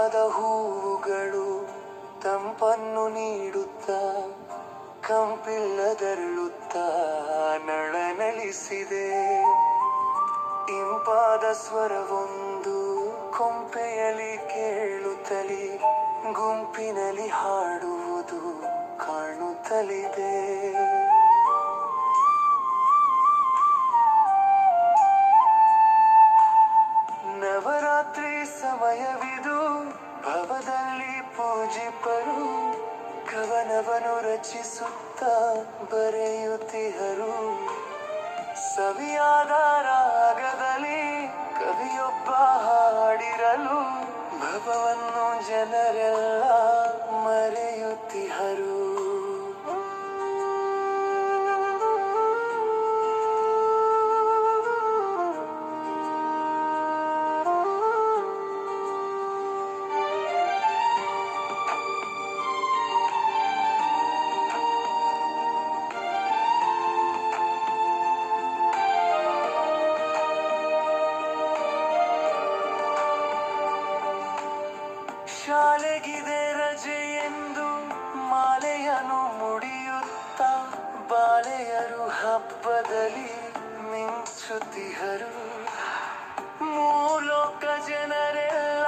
ಕೆಂಪಾದ ಹೂವುಗಳು ತಂಪನ್ನು ನೀಡುತ್ತಾ ಕಂಪಿಲ್ಲದರಳುತ್ತಾ ನಳನಳಿಸಿದೆ. ಇಂಪಾದ ಸ್ವರವೊಂದು ಕೊಂಪೆಯಲ್ಲಿ ಕೇಳುತ್ತಲಿ ಗುಂಪಿನಲ್ಲಿ ಹಾಡುವುದು ಕಾಣುತ್ತಲಿದೆ. ನವರಾತ್ರಿ ಸಮಯವಿದು, ಭವದಲ್ಲಿ ಪೂಜಿಪರು ಕವನವನ್ನು ರಚಿಸುತ್ತಾ ಬರೆಯುತ್ತಿಹರು. ಸವಿಯಾದ ರಾಗದಲ್ಲಿ ಕವಿಯೊಬ್ಬ ಹಾಡಿರಲು ಭವವನ್ನು ಜನರೆಲ್ಲ ಮರೆಯುತ್ತಿಹರು. ಶಾಲೆಗಿದೆ ರಜೆ ಎಂದು ಮಾಲೆಯನ್ನು ಮುಡಿಯುತ್ತಾ ಬಾಳೆಯರು ಹಬ್ಬದಲ್ಲಿ ಮಿಂಚುತ್ತಿಹರು. ಮೂಲೋಕ ಜನರೆಲ್ಲ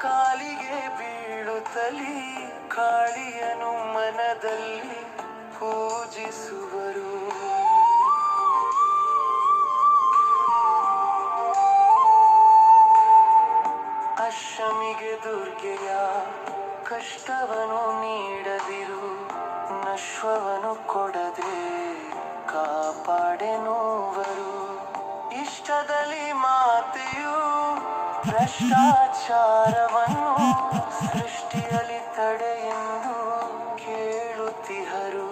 ಕಾಲಿಗೆ ಬೀಳುತ್ತಲಿ ಕಾಳಿಯನು ಮನದಲ್ಲಿ ಪೂಜಿಸುವರು. ಅಷ್ಟಮಿಗೆ ದುರ್ಗೆಯ ಕಷ್ಟವನು ನೀಡದಿರು, ನಶ್ವವನು ಕೊಡದೆ ಕಾಪಾಡೆನುವರು. ಇಷ್ಟದಲ್ಲಿ ಮಾತೆಯು ಭ್ರಷ್ಟಾಚಾರವನ್ನು ಸೃಷ್ಟಿಯಲ್ಲಿ ತಡೆಯೆಂದು ಕೇಳುತ್ತಿಹರು.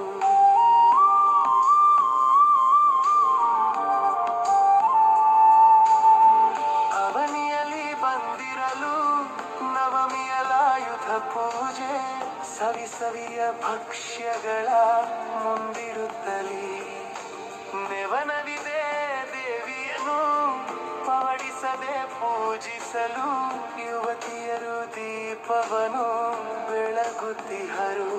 ನವಮಿಯಲಾಯುಧ ಪೂಜೆ ಸವಿಸವಿಯ ಭಕ್ಷ್ಯಗಳ ಮುಂದಿರುತ್ತಲಿ ನೆವನವಿದೆ ದೇವಿಯನ್ನು ಪವಡಿಸದೆ ಪೂಜಿಸಲು ಯುವತಿಯರು ದೀಪವನ್ನು ಬೆಳಗುತ್ತಿಹರು.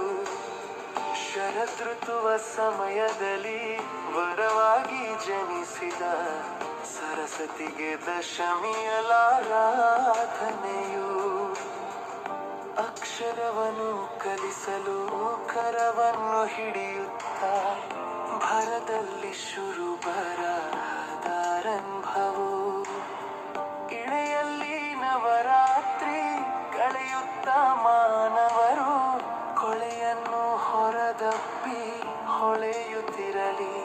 ಶರದೃತುವ ಸಮಯದಲ್ಲಿ ವರವಾಗಿ ಜನಿಸಿದ ಸರಸ್ವತಿಗೆ ದಶಮಿಯಲಾರಾಧನೆಯು. ಅಕ್ಷರವನ್ನು ಕಲಿಸಲು ಕರವನ್ನು ಹಿಡಿಯುತ್ತಾ ಭರದಲ್ಲಿ ಶುರು ಬರದಾರಂಭವು. ಇಳೆಯಲ್ಲಿ ನವರಾತ್ರಿ ಕಳೆಯುತ್ತ ಮಾನವರು ಕೊಳೆಯನ್ನು ಹೊರದಪ್ಪಿ ಹೊಳೆಯುತ್ತಿರಲಿ.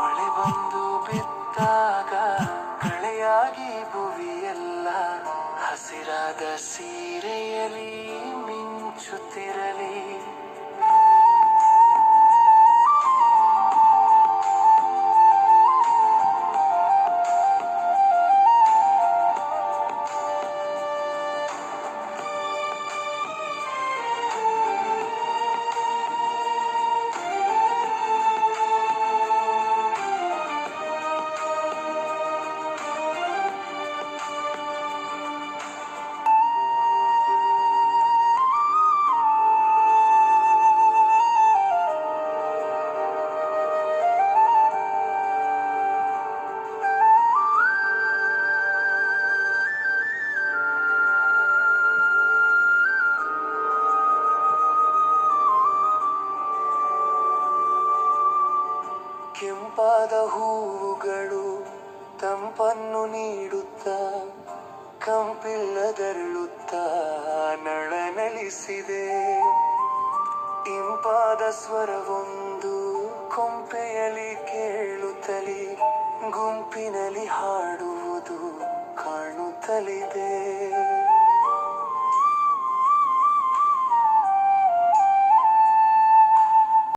ಮಳೆ ಬಂದು ಬಿದ್ದಾಗ ಕಳೆಯಾಗಿ ಭುವಿಯೆಲ್ಲ ಹಸಿರಾದ ಸೀರೆಯಲ್ಲಿ ಮಿಂಚುತ್ತಿರಲಿ. ಕೆಂಪಾದ ಹೂವುಗಳು ತಂಪನ್ನು ನೀಡುತ್ತಾ ಕಂಪಿಲ್ಲದರಳುತ್ತಾ ನಳನಳಿಸಿದೆ. ಇಂಪಾದ ಸ್ವರವೊಂದು ಕೊಂಪೆಯಲ್ಲಿ ಕೇಳುತ್ತಲಿ ಗುಂಪಿನಲ್ಲಿ ಹಾಡುವುದು ಕಾಣುತ್ತಲಿದೆ.